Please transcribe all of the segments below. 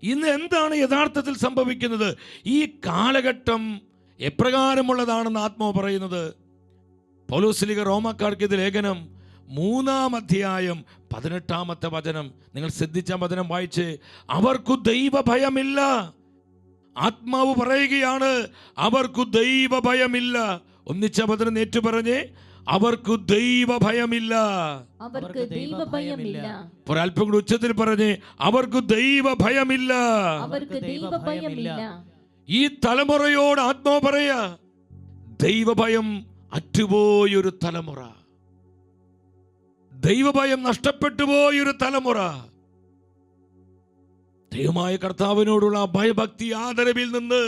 ഇന്ന് എന്താണ് യഥാർത്ഥത്തിൽ സംഭവിക്കുന്നത്? ഈ കാലഘട്ടം എപ്രകാരമുള്ളതാണെന്ന് ആത്മാവ് പറയുന്നത്? പൗലോസ് റോമാക്കാർക്ക് ഇത് ലേഖനം 3-ാം അധ്യായം 18-ാമത്തെ വചനം നിങ്ങൾ ശ്രദ്ധിച്ച വചനം വായിച്ച്. അവർക്കു ദൈവഭയമില്ല. ആത്മാവ് പറയുകയാണ്, അവർക്കു ദൈവഭയമില്ല. ഒന്നിച്ച വചനം ഏറ്റു പറഞ്ഞേ, അവർക്കു ദൈവഭയമില്ല. ഒരല്പം കൂടി ഉച്ചത്തിൽ പറഞ്ഞേ, അവർക്കു ദൈവഭയമില്ല. ഈ തലമുറയോട് ആത്മാവ് പറയാ, ദൈവഭയം അറ്റുപോയൊരു തലമുറ, ദൈവഭയം നഷ്ടപ്പെട്ടു പോയൊരു തലമുറ, ദൈവമായ കർത്താവിനോടുള്ള ഭയഭക്തി ആദരവിൽ നിന്ന്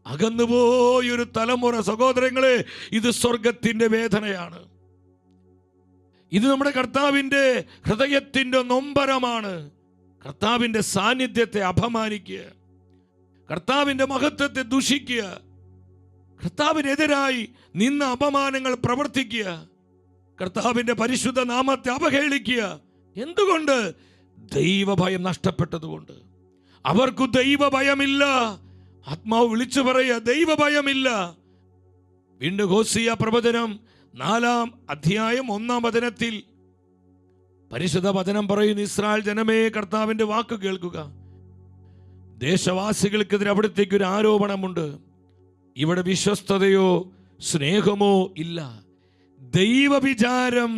അകന്നുപോയൊരു തലമുറ. സഹോദരങ്ങളെ, ഇത് സ്വർഗത്തിന്റെ വേദനയാണ്. ഇത് നമ്മുടെ കർത്താവിന്റെ ഹൃദയത്തിന്റെ നൊമ്പരമാണ്. കർത്താവിന്റെ സാന്നിധ്യത്തെ അപമാനിക്കുക, കർത്താവിന്റെ മഹത്വത്തെ ദുഷിക്കുക, കർത്താവിനെതിരായി നിന്ന അപമാനങ്ങൾ പ്രവർത്തിക്കുക, കർത്താവിന്റെ പരിശുദ്ധ നാമത്തെ അവഹേളിക്കുക. എന്തുകൊണ്ട്? ദൈവഭയം നഷ്ടപ്പെട്ടതുകൊണ്ട്. അവർക്കു ദൈവഭയമില്ല. ആത്മാവ് വിളിച്ചു പറയുക, ദൈവഭയമില്ല. വീണ്ടും ഹോസിയ പ്രവചനം 4-ാം അധ്യായം 1-ാം വചനത്തിൽ പരിശുദ്ധ വചനം പറയുന്നു, ഇസ്രായേൽ ജനമേ, കർത്താവിന്റെ വാക്ക് കേൾക്കുക. ദേശവാസികൾക്കെതിരെ അവിടത്തേക്ക് ഒരു ആരോപണമുണ്ട്. ഇവിടെ വിശ്വസ്തതയോ സ്നേഹമോ ഇല്ല. ദൈവവിചാരം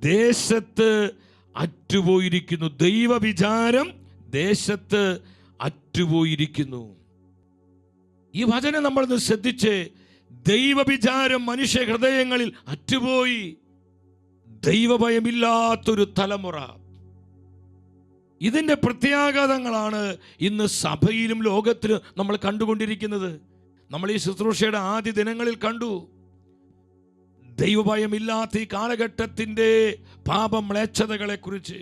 ദേശത്ത് അറ്റുപോയിരിക്കുന്നു. ദൈവവിചാരം ദേശത്ത് അറ്റുപോയിരിക്കുന്നു. ഈ വചനം നമ്മൾ ശ്രദ്ധിച്ച്, ദൈവവിചാരം മനുഷ്യ ഹൃദയങ്ങളിൽ അറ്റുപോയി. ദൈവഭയമില്ലാത്തൊരു തലമുറ. ഇതിന്റെ പ്രത്യാഘാതങ്ങളാണ് ഇന്ന് സഭയിലും ലോകത്തിലും നമ്മൾ കണ്ടുകൊണ്ടിരിക്കുന്നത്. നമ്മൾ ഈ ശുശ്രൂഷയുടെ ആദ്യ ദിനങ്ങളിൽ കണ്ടു. ദൈവഭയമില്ലാത്ത ഈ കാലഘട്ടത്തിന്റെ പാപമ്ലേച്ഛതകളെ കുറിച്ച്,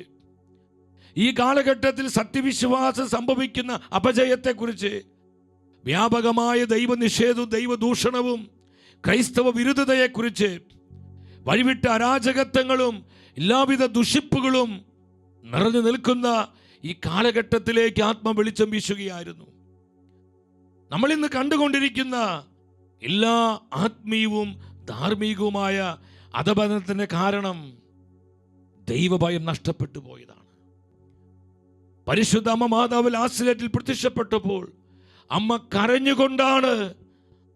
ഈ കാലഘട്ടത്തിൽ സത്യവിശ്വാസം സംഭവിക്കുന്ന അപജയത്തെക്കുറിച്ച്, വ്യാപകമായ ദൈവനിഷേധവും ദൈവദൂഷണവും ക്രൈസ്തവ വിരുദ്ധതയെക്കുറിച്ച്, വഴിവിട്ട അരാജകത്വങ്ങളും എല്ലാവിധ ദുഷിപ്പുകളും നിറഞ്ഞു നിൽക്കുന്ന ഈ കാലഘട്ടത്തിലേക്ക് ആത്മ വെളിച്ചം വീശുകയായിരുന്നു. നമ്മൾ ഇന്ന് കണ്ടുകൊണ്ടിരിക്കുന്ന എല്ലാ ആത്മീയവും ധാർമ്മികവുമായ അധപതനത്തിന് കാരണം ദൈവഭയം നഷ്ടപ്പെട്ടു പോയതാണ്. പരിശുദ്ധ അമ്മ മാതാവ് ആശ്ലേറ്റിൽ പ്രത്യക്ഷപ്പെട്ടപ്പോൾ അമ്മ കരഞ്ഞുകൊണ്ടാണ്,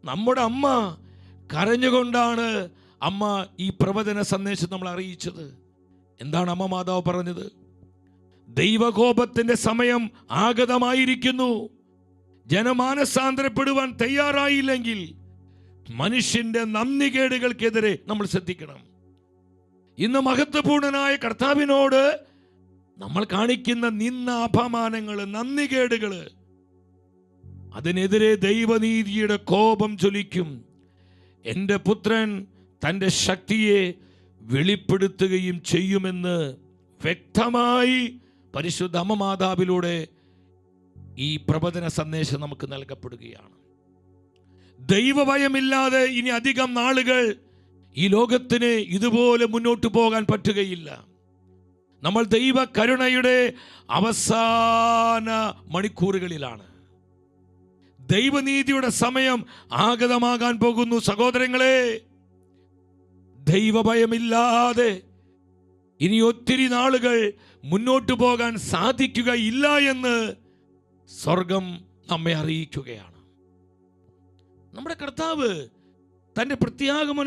നമ്മുടെ അമ്മ കരഞ്ഞുകൊണ്ടാണ് അമ്മ ഈ പ്രവചന സന്ദേശം നമ്മൾ അറിയിച്ചത്. എന്താണ് അമ്മ മാതാവ് പറഞ്ഞത്? ദൈവകോപത്തിന്റെ സമയം ആഗതമായിരിക്കുന്നു. ജനമാനസാന്തരപ്പെടുവാൻ തയ്യാറായില്ലെങ്കിൽ മനുഷ്യന്റെ നന്ദികേടുകൾക്കെതിരെ നമ്മൾ ശ്രദ്ധിക്കണം. ഇന്ന് മഹത്വപൂർണനായ കർത്താവിനോട് നമ്മൾ കാണിക്കുന്ന നിന്ന അപമാനങ്ങള്, നന്ദികേടുകള്, അതിനെതിരെ ദൈവനീതിയുടെ കോപം ജ്വലിക്കും. എൻ്റെ പുത്രൻ തൻ്റെ ശക്തിയെ വെളിപ്പെടുത്തുകയും ചെയ്യുമെന്ന് വ്യക്തമായി പരിശുദ്ധ അമ്മ മാതാവിലൂടെ ഈ പ്രവചന സന്ദേശം നമുക്ക് നൽകപ്പെടുകയാണ്. ദൈവഭയമില്ലാതെ ഇനി അധികം നാളുകൾ ഈ ലോകത്തിന് ഇതുപോലെ മുന്നോട്ട് പോകാൻ പറ്റുകയില്ല. നമ്മൾ ദൈവ കരുണയുടെ അവസാന മണിക്കൂറുകളിലാണ്. ദൈവനീതിയുടെ സമയം ആഗതമാകാൻ പോകുന്നു. സഹോദരങ്ങളെ, ദൈവഭയമില്ലാതെ ഇനി ഒത്തിരി നാളുകൾ മുന്നോട്ട് പോകാൻ സാധിക്കുകയില്ല എന്ന് സ്വർഗം നമ്മെ അറിയിക്കുകയാണ്. നമ്മുടെ കർത്താവ് തൻ്റെ പ്രത്യാഗമന